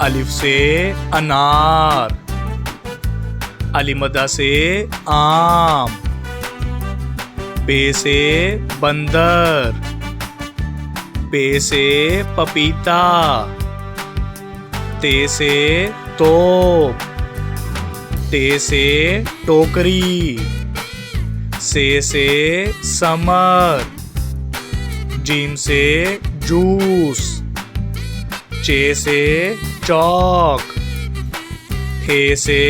अलिफ से अनार, अलिमदा से आम, बे से बंदर, पे से पपीता, ते से तोप, टे से टोकरी, से समर, जीम से जूस, चे से चौक, थे से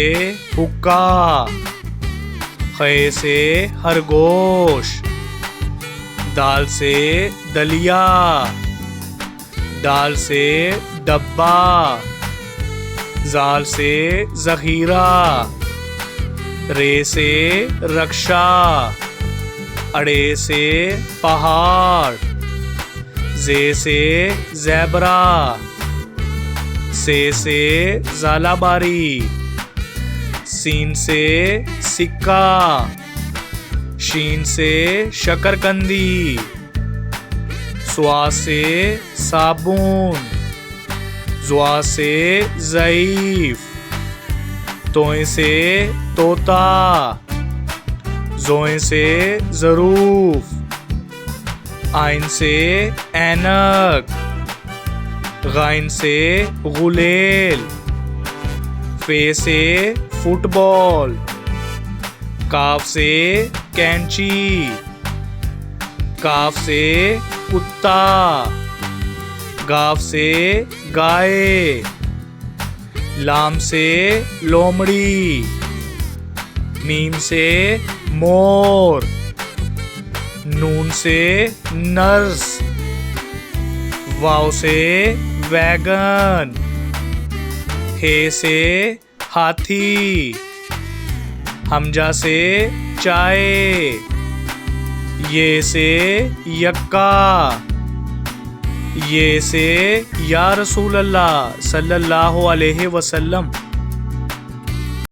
हुक्का, खे से खरगोश, दाल से दलिया, दाल से डब्बा, जाल से जखीरा, रे से रक्षा, अड़े से पहाड़, जे से ज़ेबरा, से ज़ालाबारी, सीन से सिक्का, शीन से शकरकंदी, स्वा से साबुन, ज़्वा से ज़ईफ़, तोए से तोता, ज़ोए से ज़रूफ, आइन से ऐनक, गाइन से गुलेल, फे से फुटबॉल, काफ से कैंची, काफ से कुत्ता, गाफ से गाय, लाम से लोमड़ी, मीम से मोर, नून से नर्स, वाव से वैगन, हे से हाथी, हमजा से चाय, ये से यक्का, ये से या रसूल अल्लाह सल्लल्लाहु अलैहि वसल्लम।